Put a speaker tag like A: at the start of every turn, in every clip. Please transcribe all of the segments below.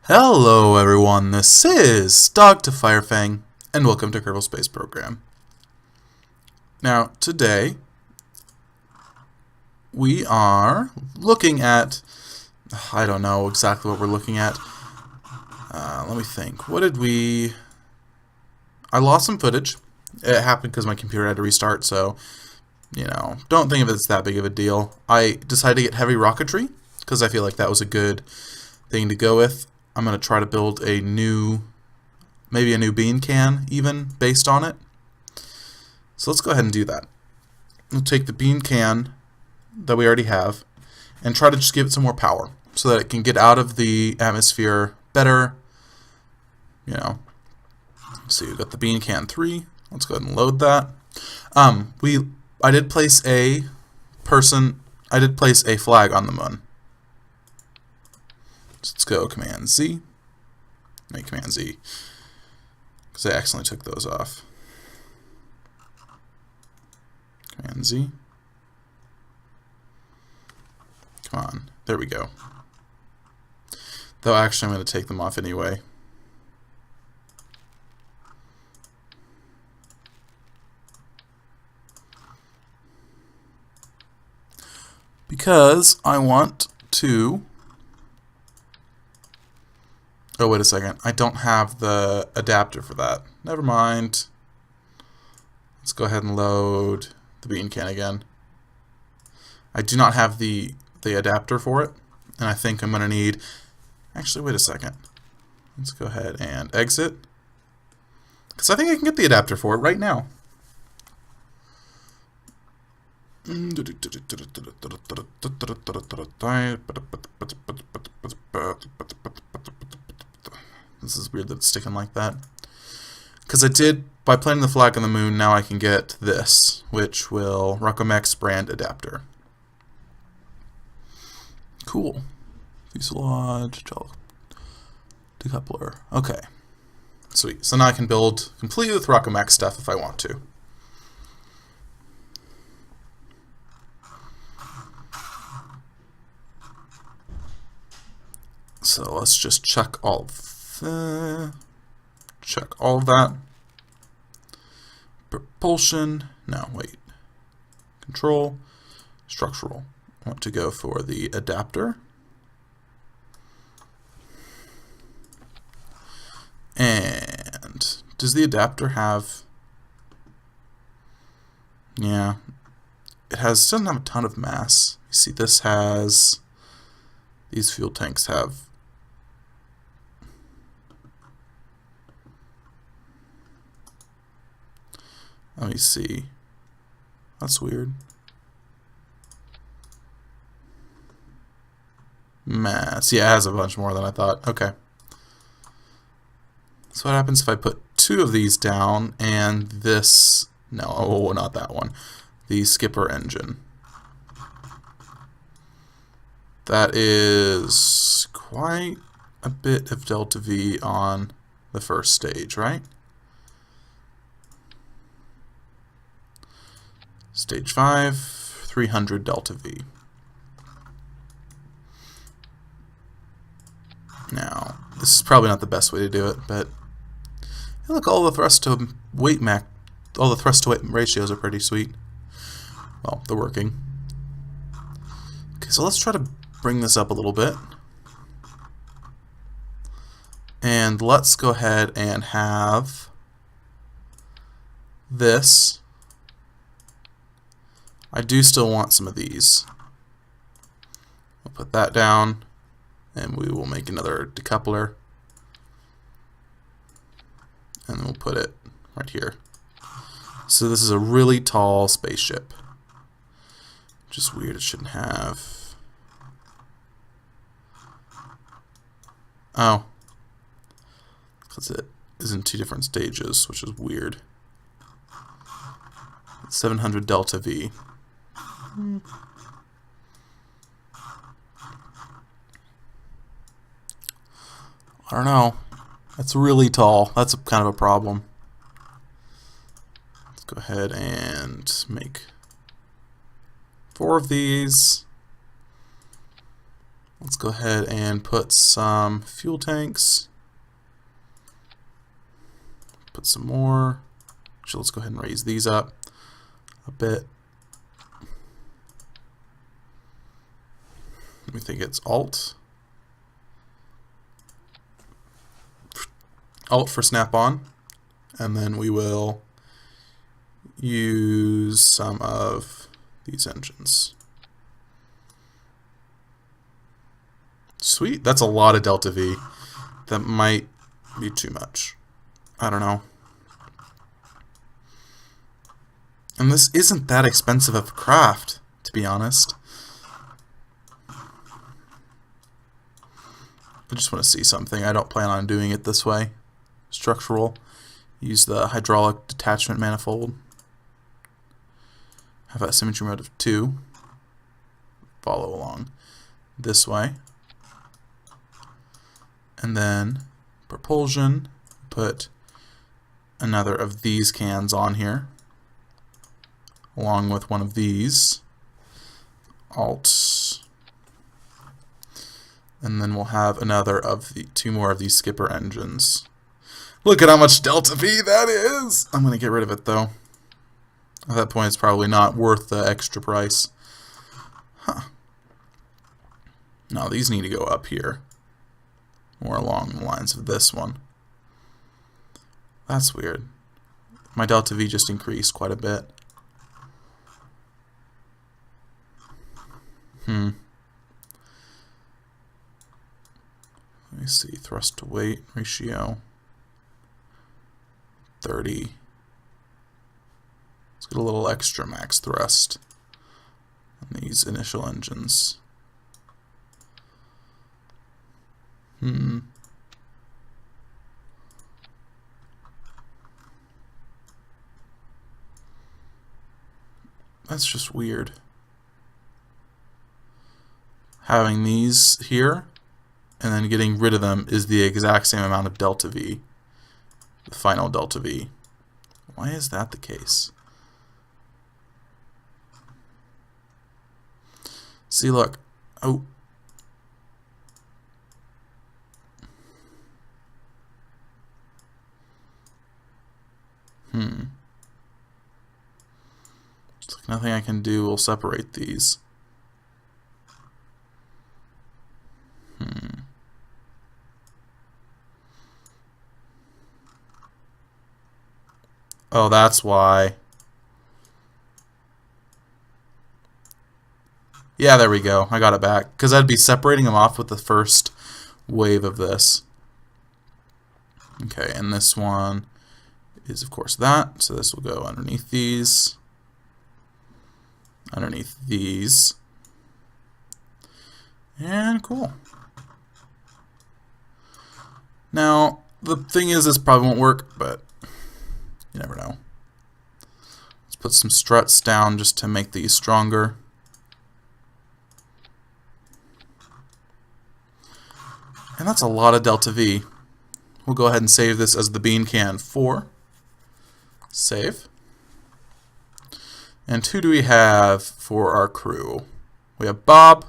A: Hello everyone, this is Dr. Firefang, and welcome to Kerbal Space Program. Now, today, we are looking at, I don't know exactly what we're looking at. Let me think. I lost some footage. It happened because my computer had to restart, so, don't think of it as that big of a deal. I decided to get heavy rocketry, because I feel like that was a good thing to go with. I'm going to try to build maybe a new bean can even, based on it. So let's go ahead and do that. We'll take the bean can that we already have and try to just give it some more power so that it can get out of the atmosphere better. So we've got the bean can 3. Let's go ahead and load that. I did place a flag on the moon. So let's go Command Z. Make Command Z, because I accidentally took those off. Command Z. Come on. There we go. Though actually I'm going to take them off anyway. Because I want to... Oh, wait a second. I don't have the adapter for that. Never mind. Let's go ahead and load the bean can again. I do not have the adapter for it, and I think I'm going to need... Actually, wait a second. Let's go ahead and exit, because I think I can get the adapter for it right now. This is weird that it's sticking like that. Because by planting the flag on the moon, now I can get this, which will Rockomex brand adapter. Cool. Fuselage, decoupler. Okay. Sweet. So now I can build completely with Rockomex stuff if I want to. So let's just check all of that. Propulsion. No, wait. Control. Structural. I want to go for the adapter. And does the adapter have... Yeah. Doesn't have a ton of mass. You see, these fuel tanks have... Let me see. That's weird. Mass. Yeah, it has a bunch more than I thought. Okay. So what happens if I put 2 of these down and this... No, not that one. The skipper engine. That is quite a bit of delta V on the first stage, right? Stage 5, 300 delta V. Now, this is probably not the best way to do it, but hey, look, all the thrust to weight ratios are pretty sweet. Well, they're working. Okay, so let's try to bring this up a little bit. And let's go ahead and have this. I do still want some of these. We'll put that down, and we will make another decoupler. And then we'll put it right here. So this is a really tall spaceship. Which is weird, it shouldn't have... Oh. Because it is in 2 different stages, which is weird. 700 delta V. I don't know. That's really tall. That's kind of a problem. Let's go ahead and make 4 of these. Let's go ahead and put some fuel tanks. Put some more. Actually, let's go ahead and raise these up a bit. We think it's Alt. Alt for snap-on. And then we will use some of these engines. Sweet. That's a lot of delta V. That might be too much. I don't know. And this isn't that expensive of a craft, to be honest. I just want to see something. I don't plan on doing it this way. Structural. Use the hydraulic detachment manifold. Have that symmetry mode of 2. Follow along this way. And then propulsion. Put another of these cans on here. Along with one of these. Alt. And then we'll have another of the 2 more of these skipper engines. Look at how much delta V that is! I'm going to get rid of it though. At that point it's probably not worth the extra price. Huh. No, these need to go up here. More along the lines of this one. That's weird. My delta V just increased quite a bit. Let me see, thrust to weight ratio 30. Let's get a little extra max thrust on these initial engines. That's just weird. Having these here and then getting rid of them is the exact same amount of delta V. The final delta V. Why is that the case? See, look. Oh. It's like nothing I can do will separate these. Oh, that's why. Yeah, there we go. I got it back. Because I'd be separating them off with the first wave of this. Okay, and this one is, of course, that. So this will go underneath these. Underneath these. And cool. Now, the thing is, this probably won't work, but you never know. Let's put some struts down just to make these stronger. And that's a lot of delta V. We'll go ahead and save this as the bean can 4. Save. And who do we have for our crew? We have Bob.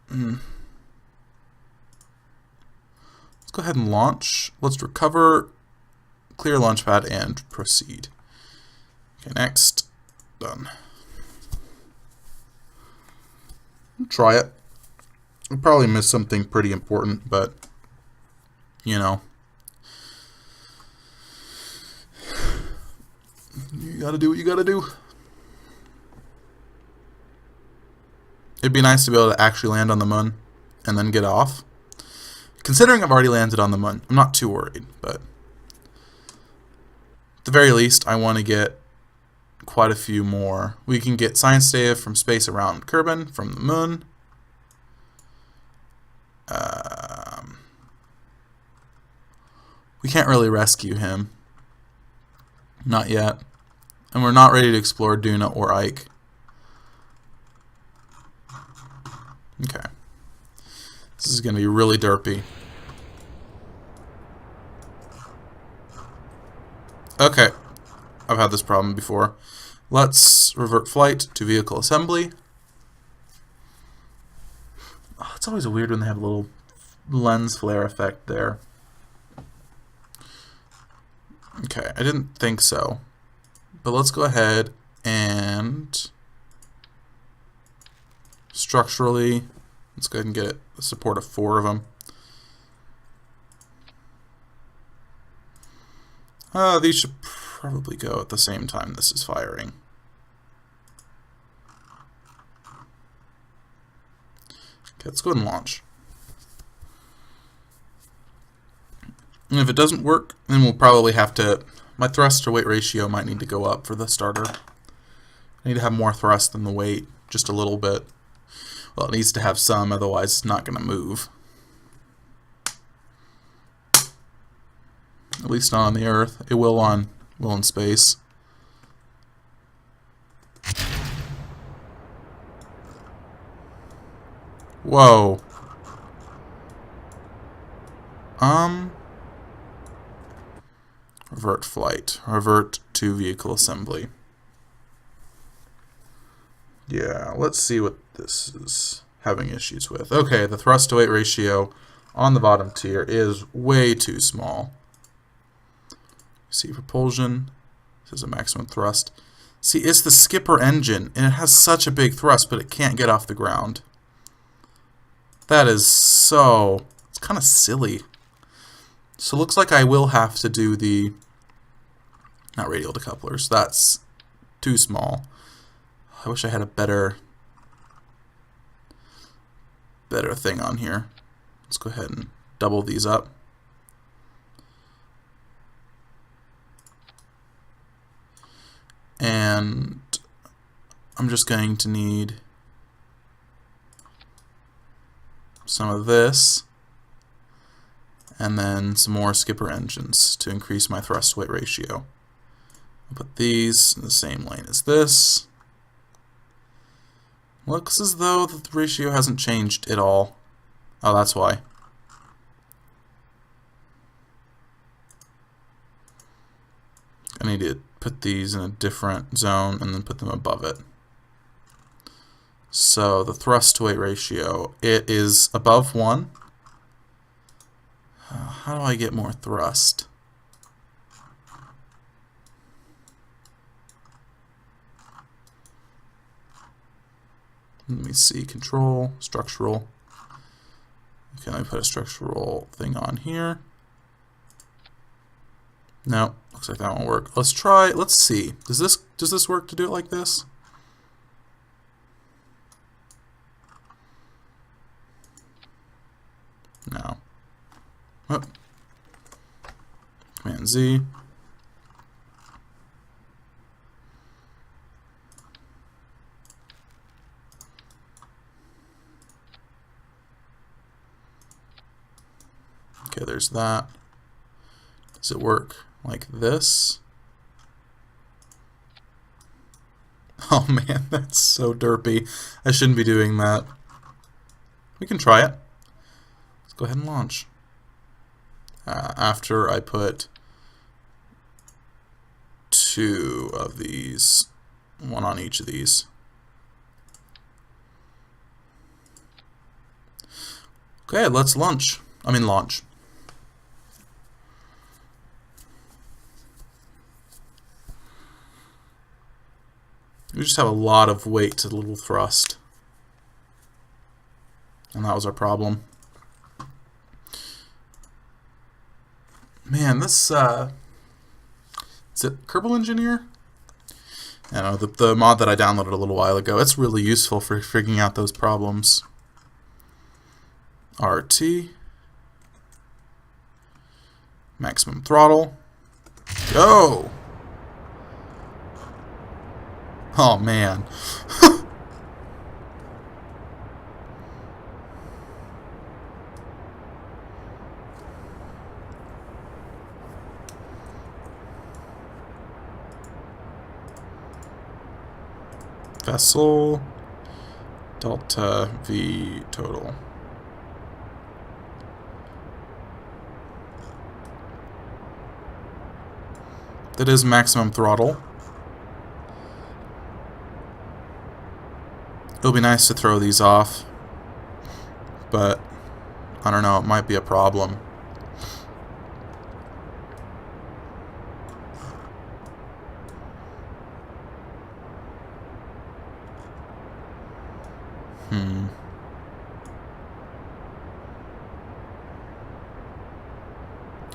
A: Let's go ahead and launch. Let's recover, clear launchpad, and proceed. Okay, next. Done. Try it. I'll probably miss something pretty important, but you know. You gotta do what you gotta do. It'd be nice to be able to actually land on the moon and then get off. Considering I've already landed on the moon, I'm not too worried, but at the very least, I want to get quite a few more. We can get science data from space around Kerbin, from the moon. We can't really rescue him. Not yet. And we're not ready to explore Duna or Ike. Okay. This is going to be really derpy. Okay. I've had this problem before. Let's revert flight to vehicle assembly. It's always weird when they have a little lens flare effect there. Okay, I didn't think so. But let's go ahead and structurally, let's go ahead and get a support of 4 of them. These should probably go at the same time this is firing. Okay, let's go ahead and launch. And if it doesn't work, then we'll probably have to, my thrust to weight ratio might need to go up for the starter. I need to have more thrust than the weight, just a little bit. Well, it needs to have some, otherwise it's not going to move. At least not on the Earth. It will in space. Whoa. Revert flight. Revert to vehicle assembly. Yeah, let's see what this is having issues with. Okay, the thrust to weight ratio on the bottom tier is way too small. See, propulsion. This is a maximum thrust. See, it's the skipper engine, and it has such a big thrust, but it can't get off the ground. That is so... It's kind of silly. So it looks like I will have to do the... Not radial decouplers. That's too small. I wish I had a better thing on here. Let's go ahead and double these up. And I'm just going to need some of this and then some more skipper engines to increase my thrust weight ratio. I'll put these in the same lane as this. Looks as though the ratio hasn't changed at all. Oh, that's why. I need to put these in a different zone and then put them above it. So the thrust to weight ratio, it is above 1. How do I get more thrust? Let me see, control, structural. Okay, let me put a structural thing on here. No, looks like that won't work. Let's try, let's see. Does this work to do it like this? No. Oh. Command Z. Okay, there's that. Does it work like this? Oh man, that's so derpy. I shouldn't be doing that. We can try it. Let's go ahead and launch. After I put 2 of these, 1 on each of these. Okay, let's launch. Launch. We just have a lot of weight to little thrust. And that was our problem. Man, this, is it Kerbal Engineer? I don't know, the mod that I downloaded a little while ago, it's really useful for figuring out those problems. RT. Maximum throttle. Go! Oh man. Vessel delta V total. That is maximum throttle. It'll be nice to throw these off, but I don't know, it might be a problem.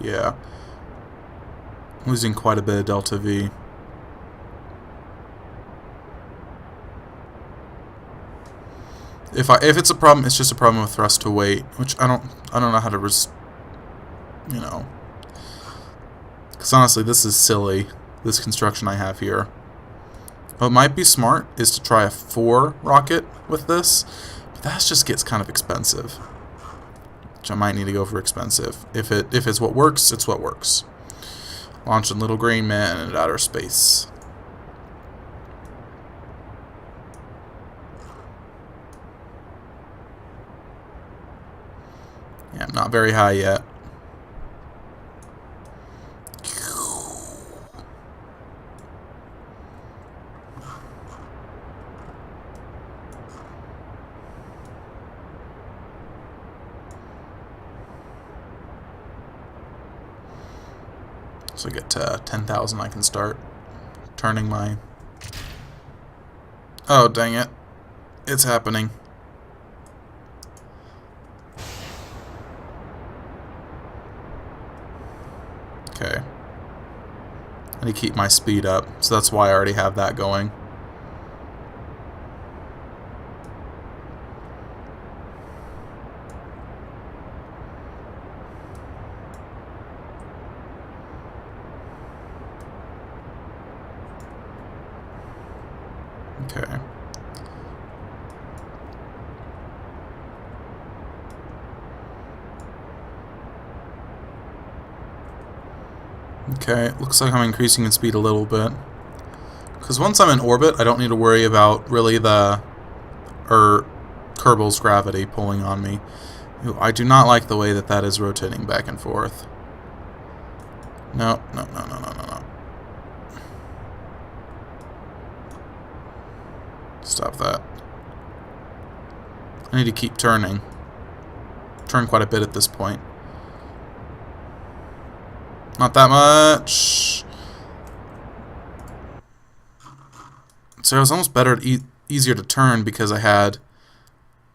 A: Yeah. Losing quite a bit of delta V. If it's a problem, it's just a problem with thrust to weight, which I don't know how to you know. Because honestly, this is silly, this construction I have here. What might be smart is to try a 4 rocket with this, but that just gets kind of expensive. Which I might need to go for expensive. If it's what works, it's what works. Launching little green man into outer space. Yeah, I'm not very high yet. So I get to 10,000, I can start turning my... Oh, dang it. It's happening. Okay. I need to keep my speed up, so that's why I already have that going. Okay. Okay, looks like I'm increasing in speed a little bit. Because once I'm in orbit, I don't need to worry about really Kerbal's gravity pulling on me. Ooh, I do not like the way that is rotating back and forth. No. Stop that. I need to keep turning. Turn quite a bit at this point. Not that much. So it was almost better, easier to turn because I had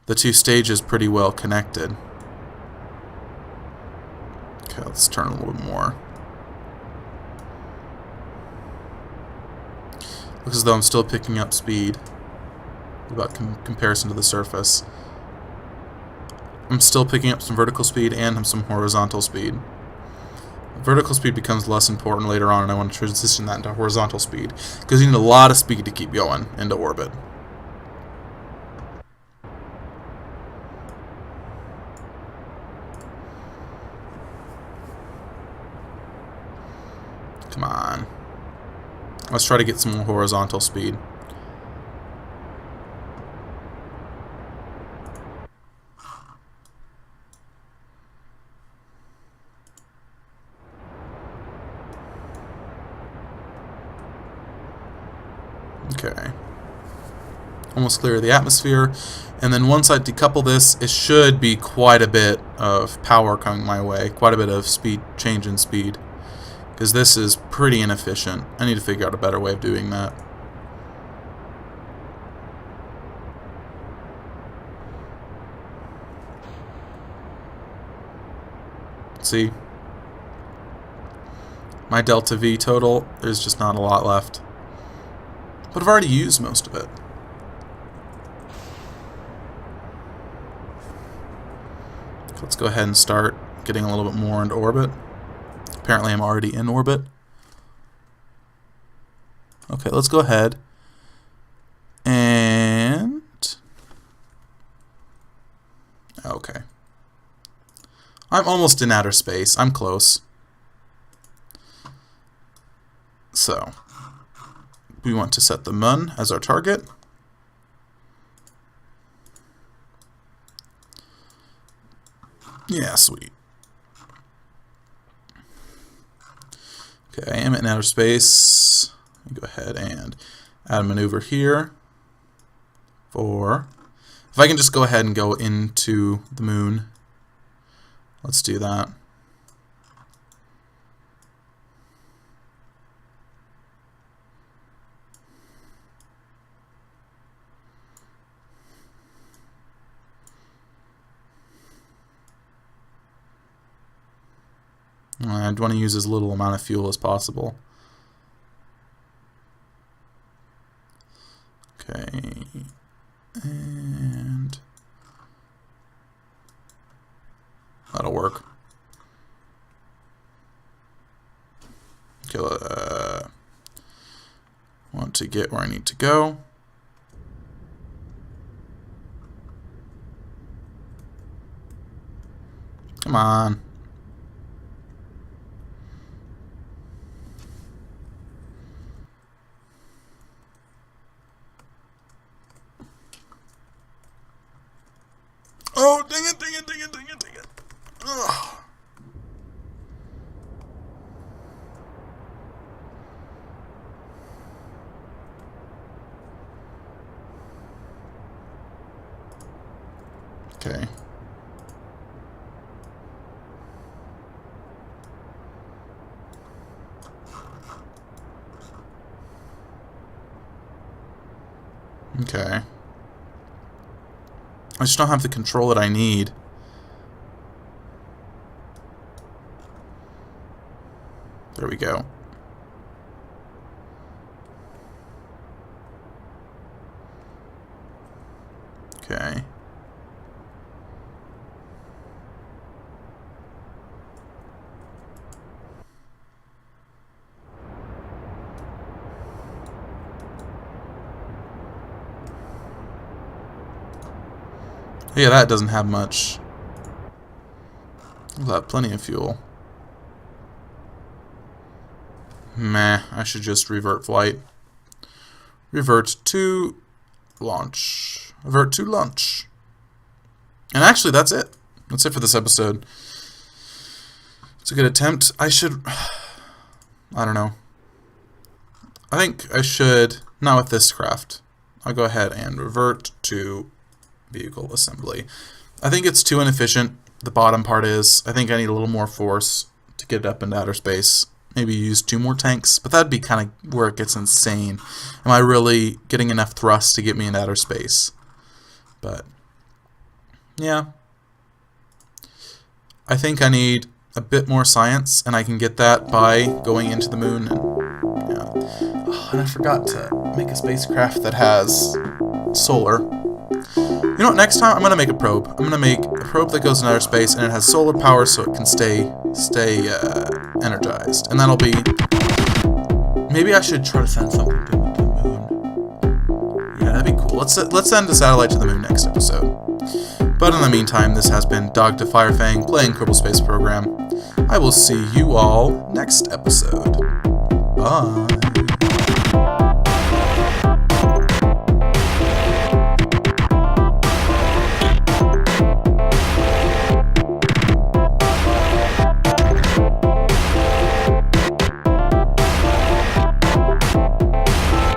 A: the 2 stages pretty well connected. Okay, let's turn a little bit more. Looks as though I'm still picking up speed. About comparison to the surface. I'm still picking up some vertical speed and some horizontal speed. Vertical speed becomes less important later on, and I want to transition that into horizontal speed, because you need a lot of speed to keep going into orbit. Come on. Let's try to get some more horizontal speed. Okay. Almost clear the atmosphere. And then once I decouple this, it should be quite a bit of power coming my way. Quite a bit of change in speed. Because this is pretty inefficient. I need to figure out a better way of doing that. See? My delta V total, there's just not a lot left. But I've already used most of it. Let's go ahead and start getting a little bit more into orbit. Apparently I'm already in orbit. Okay, let's go ahead and... Okay. I'm almost in outer space. I'm close. So... we want to set the Mun as our target. Yeah, sweet. Okay, I am in outer space. Let me go ahead and add a maneuver here for If I can just go ahead and go into the moon, let's do that. I'd want to use as little amount of fuel as possible. Okay, and that'll work. Okay, want to get where I need to go. Come on. Oh, dang it, dang it, dang it, dang it, dang it. Ugh. Okay. Okay. I just don't have the control that I need. There we go. Okay. Yeah, that doesn't have much. We'll have plenty of fuel. Meh, I should just revert flight. Revert to launch. Revert to launch. And actually, that's it. That's it for this episode. It's a good attempt. I should... I don't know. I think I should... Not with this craft. I'll go ahead and revert to vehicle assembly. I think it's too inefficient. The bottom part is. I think I need a little more force to get it up into outer space. Maybe use 2 more tanks, but that'd be kind of where it gets insane. Am I really getting enough thrust to get me into outer space? But yeah, I think I need a bit more science, and I can get that by going into the moon. And yeah, oh, and I forgot to make a spacecraft that has solar. You know what, next time I'm going to make a probe. I'm going to make a probe that goes in outer space and it has solar power so it can stay energized. And that'll be... Maybe I should try to send something to the moon. Yeah, that'd be cool. Let's send a satellite to the moon next episode. But in the meantime, this has been Dog to Firefang playing Kerbal Space Program. I will see you all next episode. Bye.